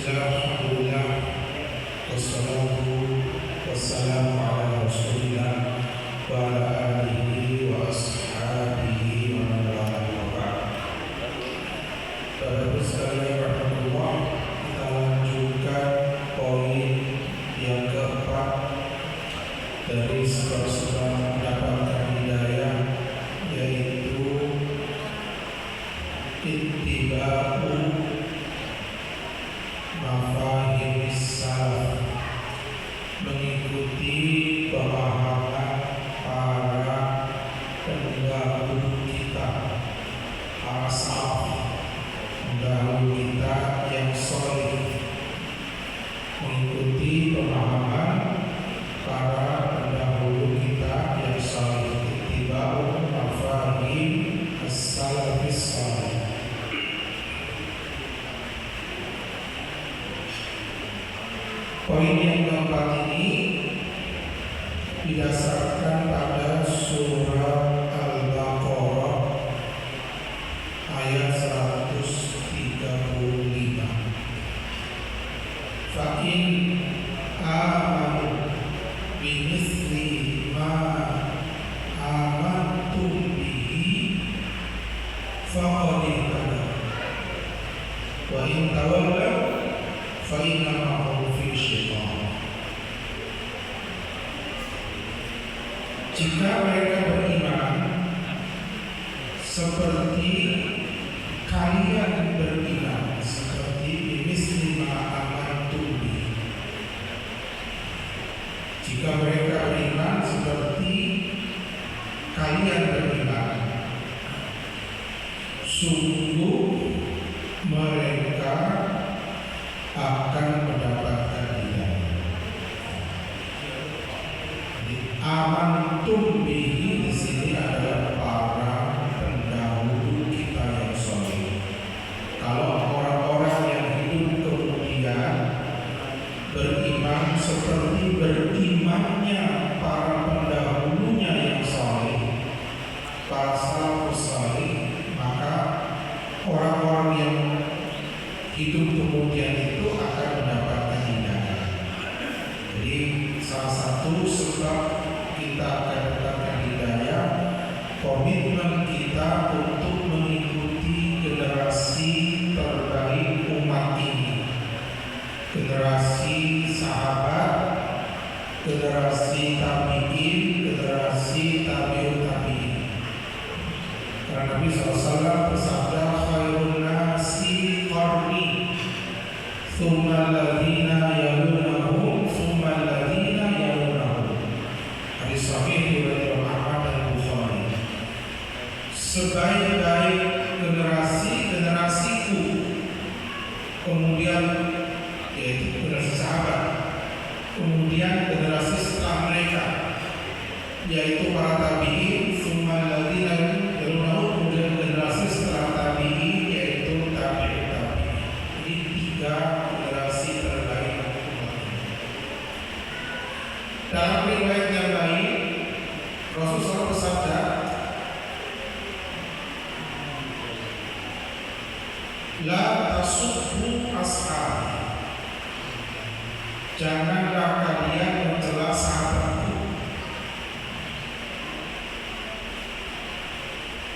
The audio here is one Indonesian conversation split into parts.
Bismillah, alhamdulillah, wassalatu wassalamu ala rasulillah wa ala alihi wa ashabihi wa man wala wa ba'd. Bapak Ibu sekalian rahmatullah, kita lanjutkan poin yang keempat dari sebab-sebab mendapatkan hidayah, yaitu ittiba'u mafahimis salaf, mengikuti pemahaman para pendahulu kita, para salaf, pendahulu kita yang soleh, mengikuti pemahaman para pendahulu kita yang soleh. Ittiba'u mafahimis salafis soleh. Poin yang keempat ini didasarkan pada surah Al-Baqarah ayat 135. Fa'in amanu bimisli ma amantum bihi faqad ihtadaw wa in tawallaw fa innama jika mereka beriman seperti kalian beriman, seperti bimisli ma amantum bihi, jika mereka beriman seperti kalian beriman, sungguh mereka akan mendapatkan hidayah. Amantum bihi di sini adalah para pendahulu kita yang soleh. Kalau orang-orang yang hidup kemudian beriman seperti berimannya para pendahulunya yang soleh, para salafus soleh, maka orang-orang yang hidup kemudian itu akan mendapatkan hidayah. Jadi salah satu sebab kita akan mendapatkan hidayah, komitmen kita untuk mengikuti generasi terbaik umat ini, generasi sahabat, generasi tabi'in, generasi tabi'ut tabi'in. Karena Nabi SAW bersabda, khairun nasi qarni, thumma alladhina yalunahum, thumma alladhina yalunahum. Hadis sahih riwayat Ahmad dan Bukhari. Sebaik-baik generasiku, kemudian yaitu generasi sahabat, kemudian generasi setelah mereka, yaitu para tabi'in, thumma alladhina yalunahum, kemudian generasi setelah tabi'in, yaitu tabi'ut tabi'in. Ini tiga generasi terbaik. Dalam riwayat yang lain, Rasulullah bersabda, la tasubbu ashabi, janganlah kalian mencela sahabatku.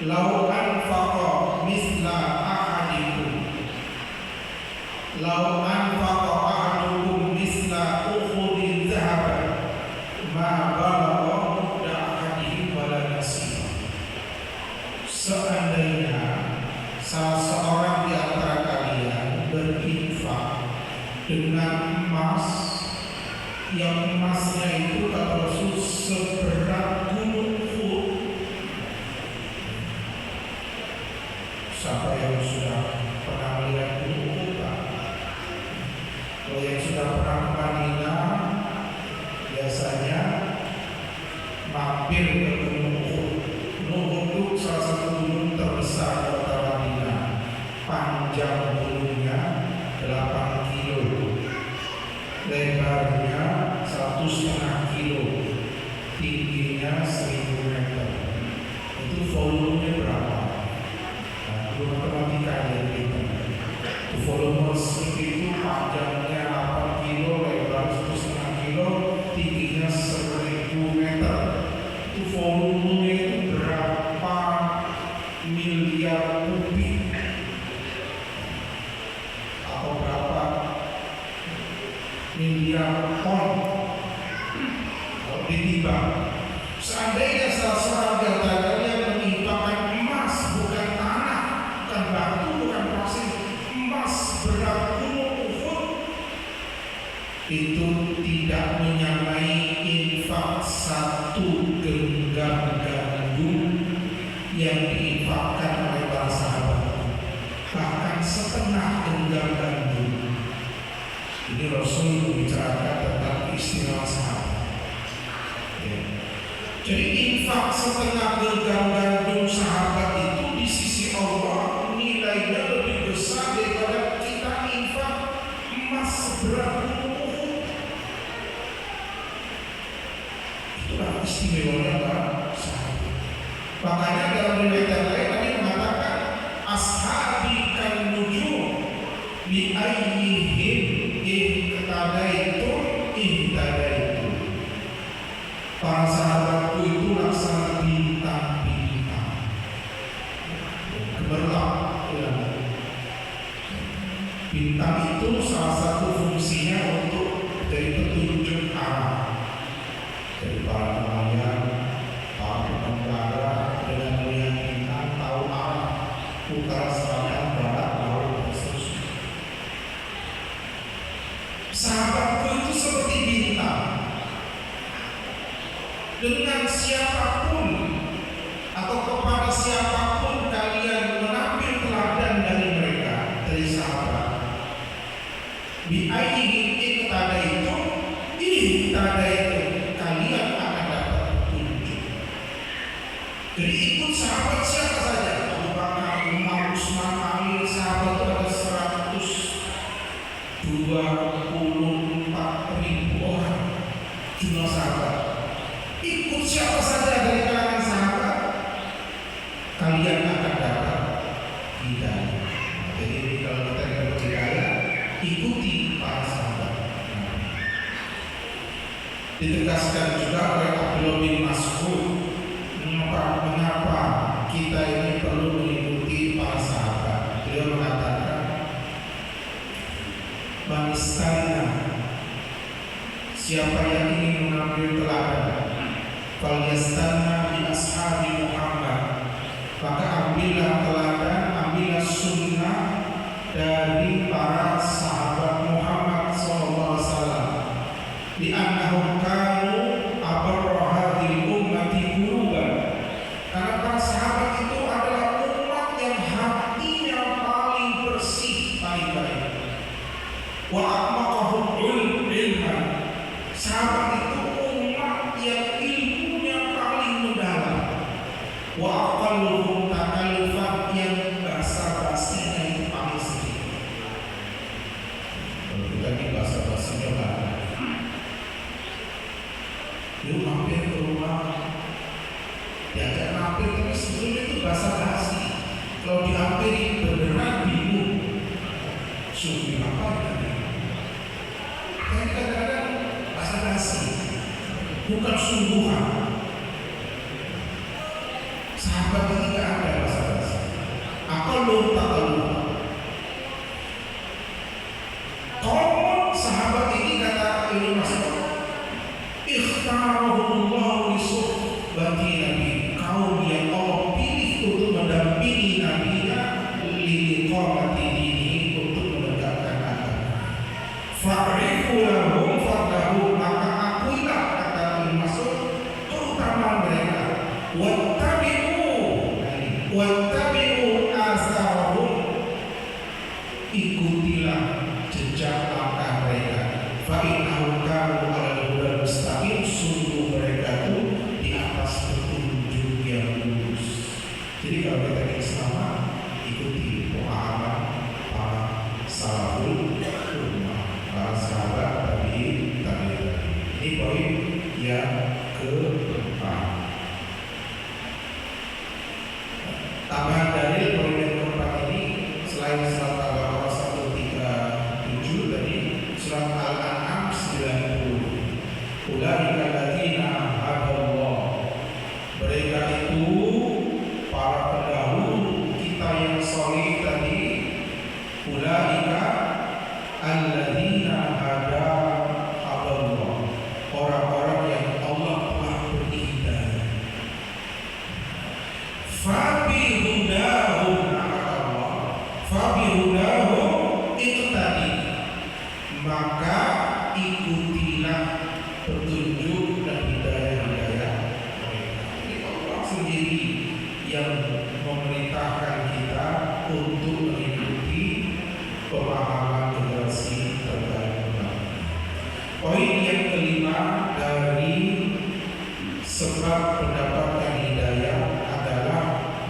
Lau anfaqa misla ahadikum, lau anfaqa ahadukum misla uhudin zahaban, ma balagha mudda ahadihim wala nasifa. Seandainya salah seorang di antara kalian berinfak dengan emas, yang emasnya itu kata Rasul seberat gunung Uhud. Siapa yang sudah pernah melihat gunung Uhud? Kalau yang sudah pernah ke Madinah, biasanya mampir ke gunung Uhud. Gunung Uhud itu salah satu gunung terbesar di kota Madinah. Panjang gunungnya 8 kilo, lebarnya 1,5 kilo, tingginya 1000 meter. Itu volumenya berapa? Nah, matematika yang kita. Volume seperti itu panjang ditimbang. Seandainya salah seorang di antara kalian menimpakan emas, bukan tanah, bukan batu, bukan pasir, emas berat gunung Uhud, itu tidak menyamai infak satu genggam gandum yang diinfakkan oleh para sahabat, bahkan setengah genggam gandum. Ini Rasul membicarakan tentang istilah sahabat. Ya. Jadi infak setengah genggam gandum sahabat itu di sisi Allah nilainya lebih besar daripada kita infak emas seberat gunung Uhud. Itulah istimewanya para sahabat. Makanya dalam riwayat yang lain Nabi mengatakan ashabi kan nujum bi ayyihim ihtadaitum ihtadaitum. Para sahabatku itu laksana bintang-bintang gemerlap. Bintang itu salah satu fungsinya untuk dari petunjuk arah dari para nelayan, para pengendara dengan melihat bintang tahu arah utara, selatan, barat, laut, dan seterusnya. Sahabatku itu seperti bintang. Dengan siapapun atau kepada siapapun kalian mengambil teladan dari mereka, dari sahabat, bi ayyihi ihtadaitum ihtadaitum, kalian akan dapat petunjuk. Jadi ikut sahabat siapa saja, Abu Bakar, Umar, Utsman, Ali, sahabat itu ada 124.000 orang jumlah sahabat. Ikut siapa saja dari kalangan sahabat, kalian akan dapat hidayah. Jadi kalau kita dapat hidayah, ikuti para sahabat. Ditegaskan juga oleh Abdullah bin Mas'ud, mengapa kita ini perlu mengikuti para sahabat. Beliau mengatakan, Manistana, siapa yang ingin mengambil teladan, falyastana bi ashabi Muhammad, maka ambillah teladan, ambillah sunnah dari para sahabat Muhammad SAW. Di annahum kanu abarra hadhil ummati quluban, karena para sahabat itu adalah umat yang hatinya paling bersih, paling baik. Wa aqmaqahum ilman, sahabat itu umat yang ilmunya paling mendalam. Wa aqalluhum takallufan, yang basa-basinya itu paling sedikit. Kalau kita ini basa-basinya banyak. Yuk mampir ke rumah, diajak mampir, tapi sebetulnya itu basa-basi. Kalau dihampiri beneran bingung, sufi apa tadi? Kan kadang-kadang basa-basi, bukan sungguhan. Sahabat itu tidak ada basa-basi. Aqalluhum takallufan. Kalau sahabat ini kata Ibnu Mas'ud, ikhtarahumullahu li suhbati nabi, kaum yang Allah pilih untuk mendampingi nabinya, li iqamati dinihi, untuk menegakkan agama. Fa'rifu lahum fadlahum, maka akuilah, kata Ibnu Mas'ud, keutamaan mereka. Wattabi'u asarahum, ikutilah jejak langkah mereka. Fa'innahum kanu alal hudal mustaqim, sungguh mereka itu di atas petunjuk yang lurus. Jadi kalau kita ingin selamat, ikuti pemahaman para salaful ummah, para sahabat tabi'in. Ini poin yang keempat. Tambahan dalil poin yang keempat ini, selain surat Al-Baqarah 137 tadi, surat Al-An'am 90. Ulaika alladziina hadallah, mereka itu para pendahulu kita yang saleh tadi. Ulaika alladziina hadallah, orang-orang yang Allah petunjuk dan hidayah-hidayah mereka. Jadi Allah sendiri yang memerintahkan kita untuk mengikuti pemahaman generasi terbaik. Poin yang kelima dari sebab mendapatkan hidayah adalah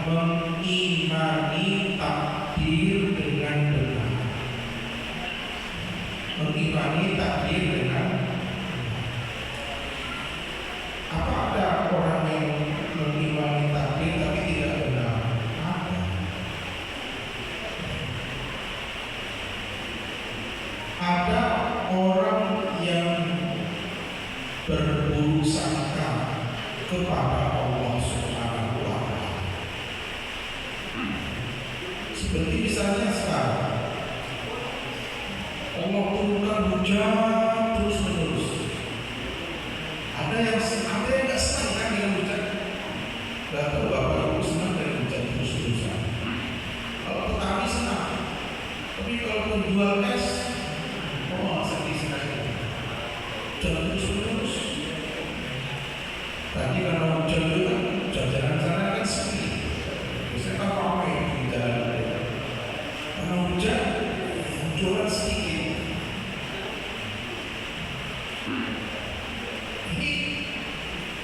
mengimani takdir dengan benar. Mengimani takdir dengan apa? Ada orang yang mengimani takdir tapi tidak benar? Ada orang yang berburuk sangka kepada Allah Subhanahu wa Ta'ala. Seperti misalnya sekarang Allah turunkan hujan terus menerus. Ada yang nggak senang kan dengan hujan? Gak tahu bapak ibu senang dengan hujan terus terusan. Kalau petani senang, tapi kalau penjual es, sedih sekali. Hujan terus menerus. Tadi karena hujan juga, jalan sana kan sepi. Biasanya kan ramai di jalan. Karena hujan, jualan sedikit. Ini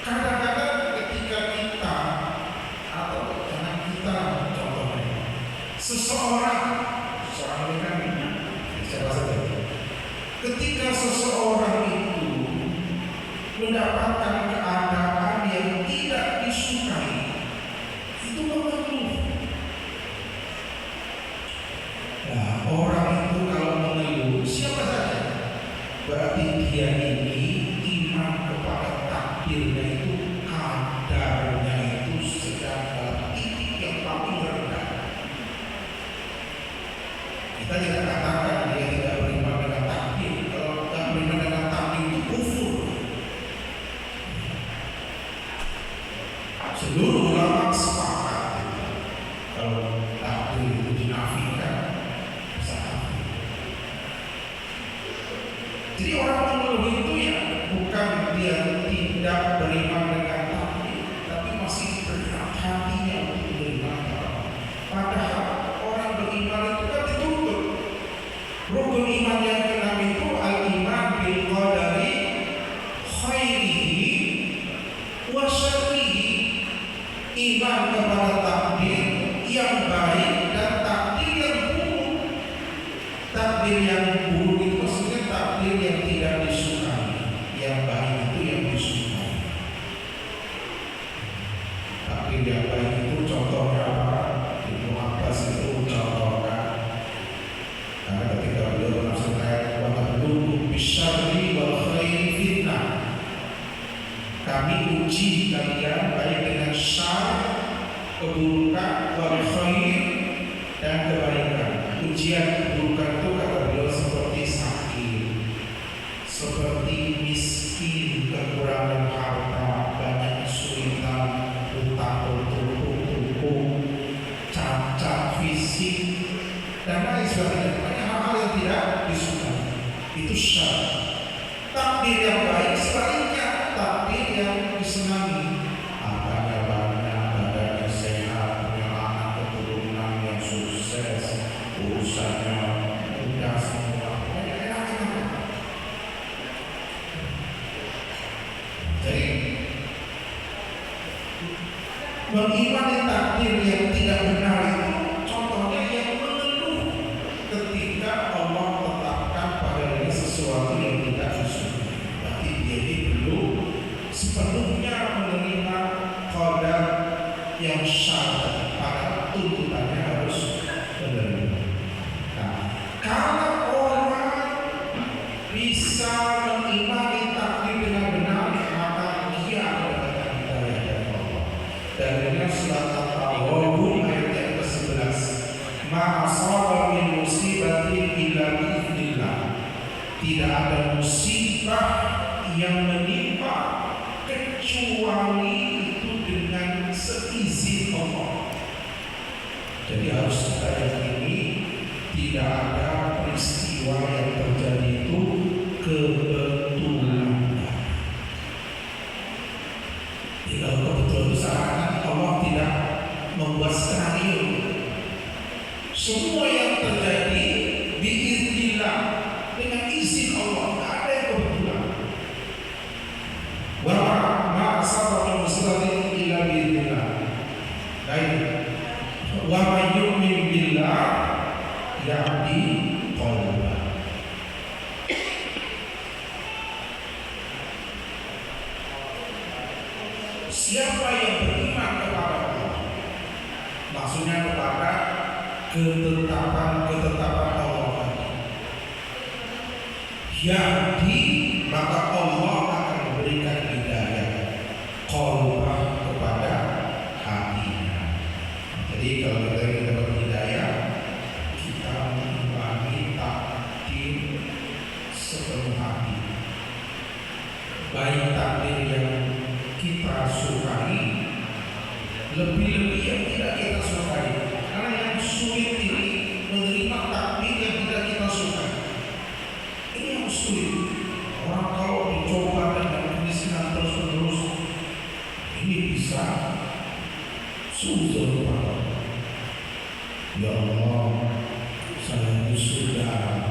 kadang-kadang ketika kita atau jangan kita contohnya seseorang ini kan siapa saja. Ketika seseorang itu mendapatkan keadaan yang tidak disukai, itu mengeluh. Nah, orang itu kalau mengeluh, siapa saja, berarti dia ini iman kepada takdirnya itu, kadarnya itu sedang dalam titik yang paling rendah. Kita tidak katakan dia tidak beriman dengan takdir. Kalau tidak beriman dengan takdir itu kufur. Seluruh ulama sepakat kalau takdir itu dinafikan bisa kafir. Jadi orang mengeluh itu ya bukan dia tidak beriman dengan takdir, tapi masih berat hatinya untuk beriman. Padahal orang beriman itu kan dituntut. Rukun iman yang keenam itu al-iman bil qadari khairihi wa syarrihi. Iman kepada takdir yang baik dan takdir yang buruk. Takdir yang buruk itu maksudnya takdir yang tidak disukai. Yang baik itu yang disukai. Takdir yang baik itu contohnya apa? Ibnu Abbas itu contohkan. Karena ketika beliau menafsirkan wa nabluukum bisyarri wal khairi fitnah. Kami uji kalian baik dengan syar, keburukan, wal khair, dan kebaikan. Ujian keburukan itu kata beliau seperti sakit, seperti miskin, kekurangan harta, banyak kesulitan, utang bertumpuk-tumpuk, cacat fisik, dan lain sebagainya. Banyak hal-hal yang tidak disukai. Itu syar. Takdir yang baik sebaliknya, takdir yang disenangi. Hartanya banyak, badannya sehat, punya anak keturunan yang sukses, urusannya mudah semua. Jadi mengimani takdir yang tidak benar itu contohnya yang mengeluh ketika Allah tetapkan padanya sesuatu yang tidak disukai. Berarti dia ini belum sepenuhnya menerima qadar yang syar'i, padahal tuntutannya harus menerima. Nah, kalau orang bisa mengimani takdir dengan benar, maka dia mendapatkan hidayah dari Allah. Dalilnya surat At-Taghabun ayat yang ke-11. Ma asaba min musibatin illa bi'idznillah. Tidak ada musibah yang menimpa kecuali itu dengan seizin Allah. Jadi harus kita yakini tidak ada peristiwa yang terjadi itu kebetulan. membuat skenario. Semua yang terjadi biiznillah, dengan izin Allah, tidak ada yang kebetulan. Wa ma asaba muslimin illa biiznillah. Baik. Wa may yu'min billah yahdi qalbah. Siapa yang beriman kepada Allah, maksudnya kepada ketetapan Allah, yahdi, maka Allah akan memberikan hidayah qalbah, kepada hatinya. Jadi kalau kita ingin dapat hidayah, kita mengimani takdir sepenuh hati, baik takdir yang kita sukai, lebih-lebih yang tidak kita sukai. Karena yang sulit ini menerima takdir yang tidak kita sukai. Ini yang sulit. Orang kalau dicoba dengan kemiskinan terus-menerus, ini bisa suzon pada Allah. Ya Allah, saya ini sudah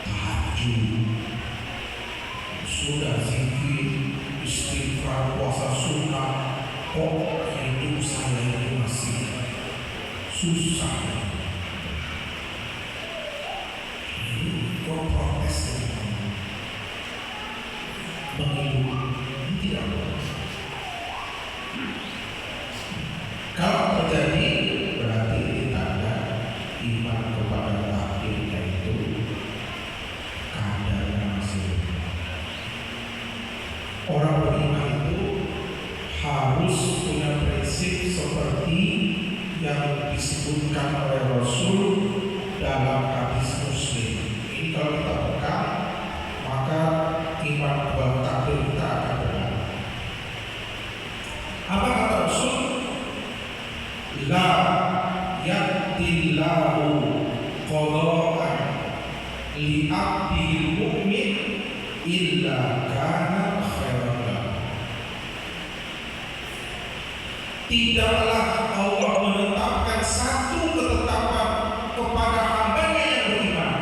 tahajud, sudah zikir, istighfar, puasa sunnah, kok hidup saya itu masih susah. Ini kok protes menghidup, ini tidak boleh. Kalau terjadi, berarti kita ada iman kepada takdir, yaitu kadar masih. Orang beriman itu harus punya prinsip seperti yang disebutkan oleh Rasul dalam hadis Muslim. Ini kalau kita pegang, maka iman kepada takdir kita akan benar. Apa kata Rasul? La yaqdillahu qada'an li 'abdil mu'min illa kana khairan lahu. Tidaklah Allah menetapkan satu ketetapan kepada hambanya yang beriman,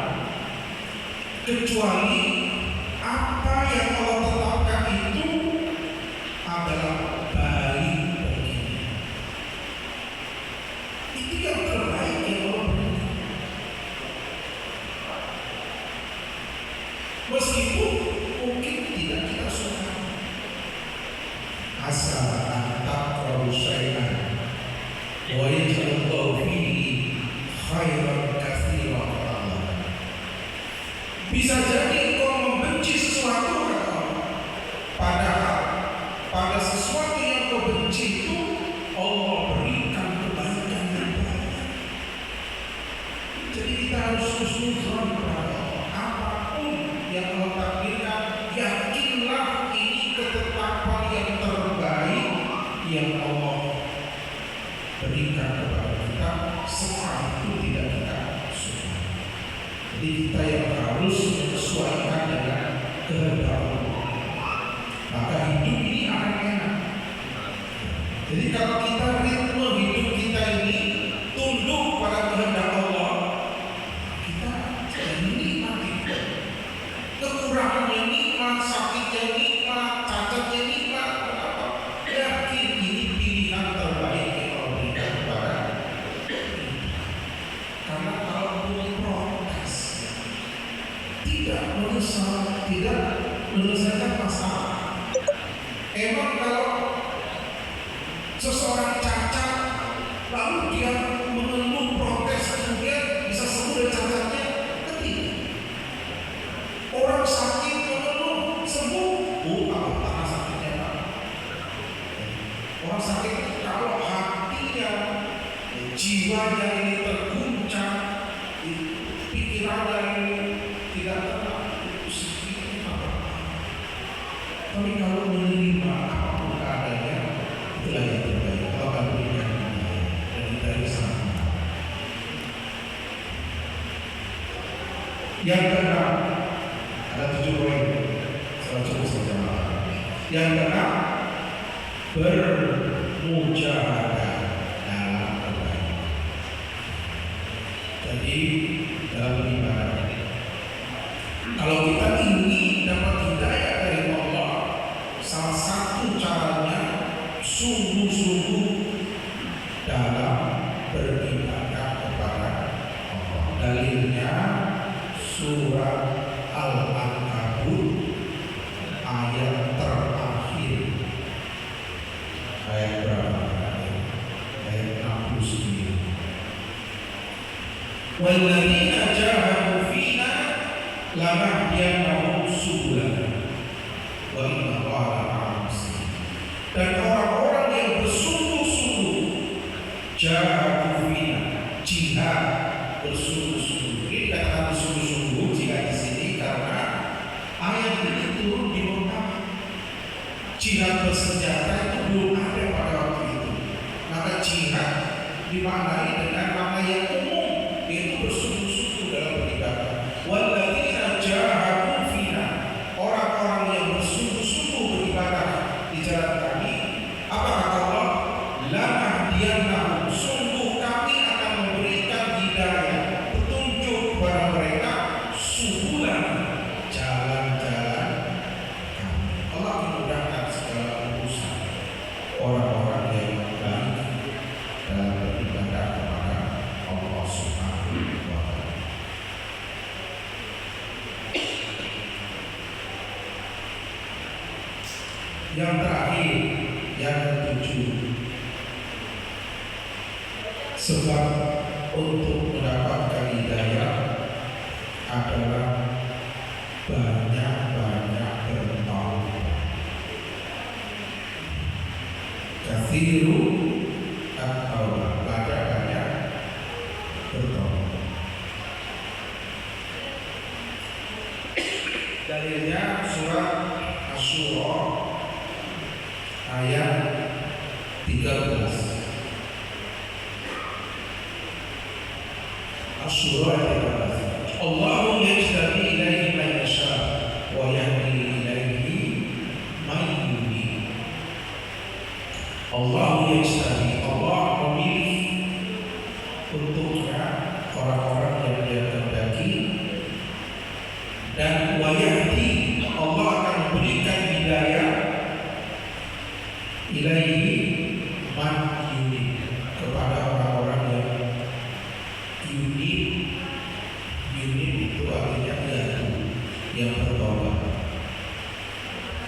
kecuali apa yang Allah tetapkan itu adalah baik baginya. Itu yang terbaik yang Allah berikan. Meskipun mungkin tidak kita suka. Asal antaqrabu syai'an wa yaj'alullahu fihi khairan katsiran. Bisa jadi engkau membenci sesuatu, kata Allah, padahal pada sesuatu yang kau benci itu Allah berikan kebaikan yang banyak. Jadi kita harus husnuzon kepada Allah. Apapun yang Allah takdirkan, yakinlah ini ketetapan yang terbaik yang Allah berikan kepada kita, sekalipun tidak kita suka. Jadi kita yang harus menyesuaikan dengan kehendak Allah, maka hidup ini akan enak. Jadi kalau kita ritme hidup kita ini tunduk pada kehendak Allah, kita jadi nikmati. Kekurangannya nikmat, sakitnya nikmat, cacatnya nikmat. Kenapa? Yakin ini pilihan terbaik yang Allah berikan kepada kita. Karena kalau memprotes, tidak menyelesaikan masalah. Emang kalau seseorang cacat lalu dia mengeluh protes, kemudian bisa sembuh dari cacatnya? Tidak. Orang sakit mengeluh sembuh, apa sakitnya Pak? Orang sakit kalau hatinya, jiwanya ini terguncang, pikirannya ini tidak tenang, itu sakitnya apa? Tapi kalau menerima apapun keadaannya, itulah yang terbaik. Allah akan berikan dan kita bisa. Yang keenam, ada 7 poin. Saya cukup saja. Yang keenam, bermujahadah dalam Kalau kita ingin dapat hidayah dari Allah, salah satu caranya sungguh-sungguh dalam beribadah kepada Allah. Dalilnya surat Al-Ankabut ayat terakhir, ayat berapa? Ayat 69. Walladzina jahadu fina lanahdiyannahum subulana wa inna Allaha la'al muhsinin. Dan orang-orang yang bersungguh-sungguh jahadu fina, jihad bersungguh-sungguh. Ini kata bersungguh-sungguh jihad di sini karena ayat ini turun di Mekah. Jihad bersenjata itu belum ada pada waktu itu. Maka jihad dimaknai dengan makna yang umum, yaitu bersungguh-sungguh dalam beribadah. Walladzina jahadu fina, orang-orang yang bersungguh-sungguh beribadah di jalan kami. Apa kata Allah? Lanahdiyannahum, sungguh kami akan memberikan hidayah, petunjuk kepada mereka, subulan, jalan-jalan kami. Allah memudahkan segala urusan orang-orang yang baik dalam beribadah kepada Allah Subhanahu wa Ta'ala. Yang terakhir, yang ketujuh, sebab untuk mendapatkan hidayah adalah banyak-banyak bertaubat. Kathiru at-taubat, banyak-banyak bertaubat. Dalilnya surat Asy-Syura ayat 13. Asy-Syura ayat 13. Allahu yajtabi ilaihi man yasha wa yahdi ilaihi man yunib. Allahu yajtabi, Allah memilih untuknya orang-orang yang Dia kehendaki, dan wa yahdi, Allah akan memberikan hidayah ilaihi man yunib, kepada orang-orang yang yunib. Yunib itu artinya yang bertobat.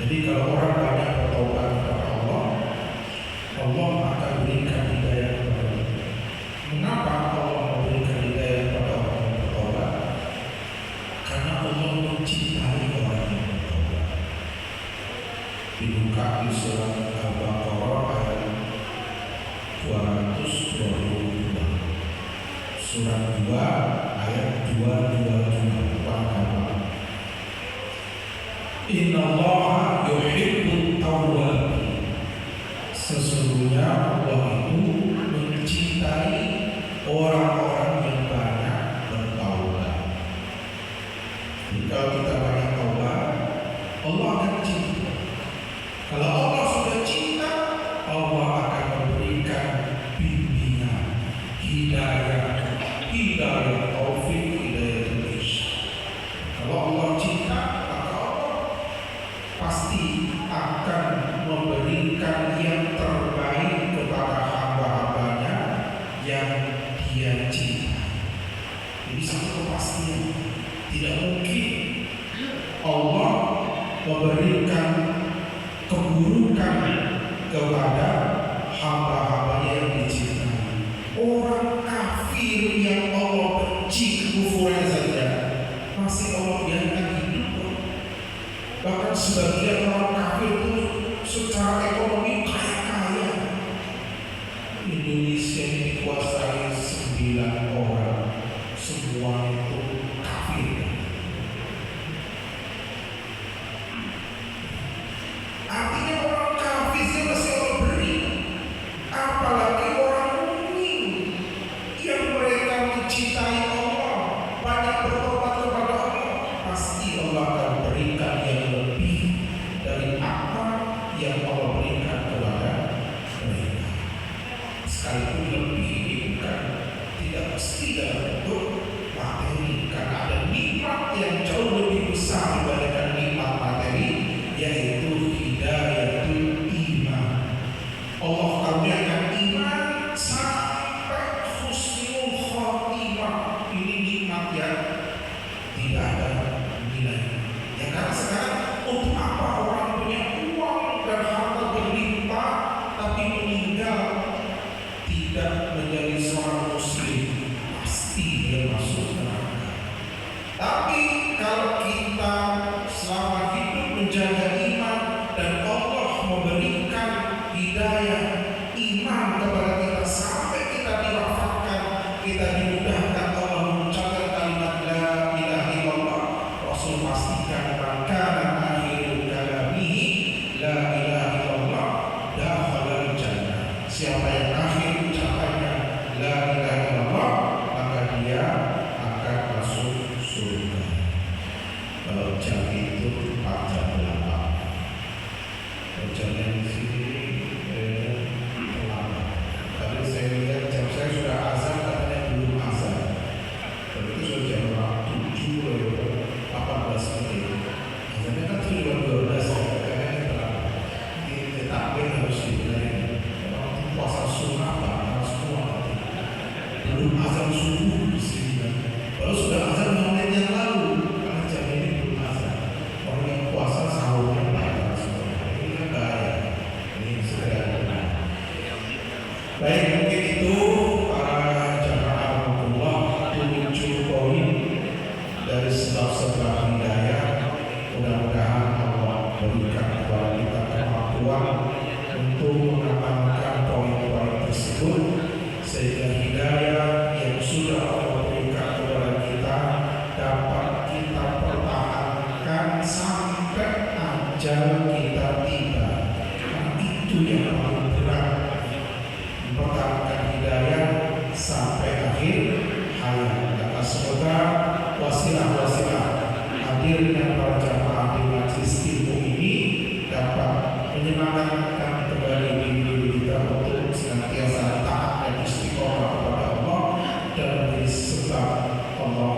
Jadi kalau orang banyak bertobat kepada Allah, Allah akan berikan hidayah kepada mereka. Mengapa Allah memberikan hidayah kepada orang yang bertobat? Karena Allah mencintai orang yang bertobat. Dibuka di surat Al-Baqarah ayat 222, surat 2 ayat 222. Innallaha yuhibbut tawwabin, sesungguhnya Allah itu mencintai orang-orang yang banyak bertaubat. Jika kita banyak taubat, Allah akan cinta. Kalau Allah sudah cinta, Allah akan memberikan bimbingan, hidayah taufik, hidayah Indonesia. Kalau Allah cinta, maka Allah pasti akan memberikan yang terbaik kepada hamba-hambanya yang Dia cinta. Ini satu kepastian. Tidak mungkin Allah memberikan keburukan kepada hamba-hambanya yang dicintai. Orang kafir yang Allah benci kekufuran saja masih Allah biarkan hidup. Bahkan sebagian orang kafir itu secara ekonomi kaya-kaya. Indonesia ini dikuasai 9 orang, semua itu kafir. Artinya orang kafir masih Allah beri, apalagi orang mukmin yang mereka mencintai Allah, banyak bertobat kepada Allah, pasti Allah akan berikan yang lebih dari apa yang Allah berikan kepada mereka. Sekalipun lebih ini bukan tidak mesti dalam bentuk materi, karena ada nikmat yang jauh lebih besar subuh di sini kan. Kalau sudah azan 5 menit yang lalu, karena jam ini belum azan. Orang yang puasa sahurnya pada sebenarnya. Ini kan bahaya. Ini segera benar. Baik, mungkin itu para jamaah Allah 7 poin dari sebab-sebab hidayah. Mudah-mudahan Allah berikan kepada kita kemampuan untuk mengamalkan poin-poin tersebut, sehingga hidayah yang sudah Allah berikan kepada kita dapat kita pertahankan sampai ajal kita tiba. Karena itu yang paling berat, mempertahankan hidayah sampai akhir hayat. Maka semoga wasilah-wasilah hadirnya para jamaah di majelis ilmu ini dapat menyemangatkan kembali diri kita untuk senantiasa taat dan istiqomah kepada Allah, dan menjadi sebab Allah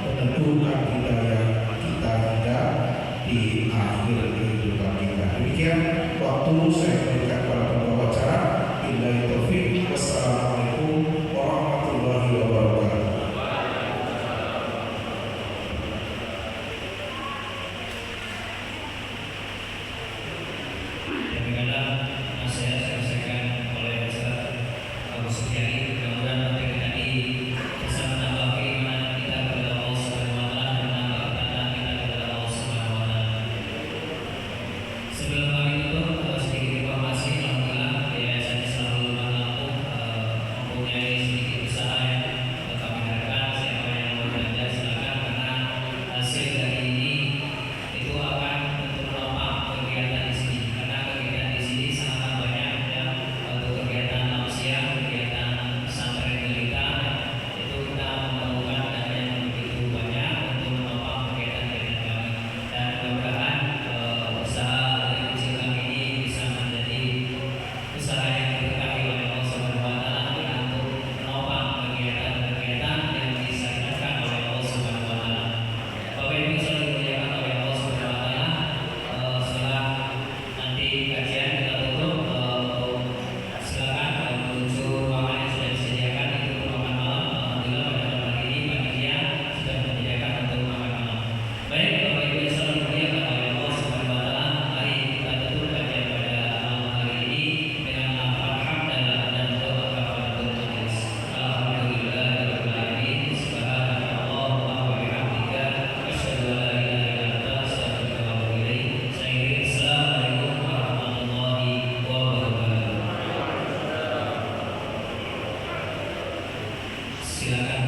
menentukan hidayah kita hingga di akhir kehidupan kita. Demikian waktu saya berikan kepada pembawa acara. Billahi taufiq. Wassalamualaikum warahmatullahi wabarakatuh. Silakan.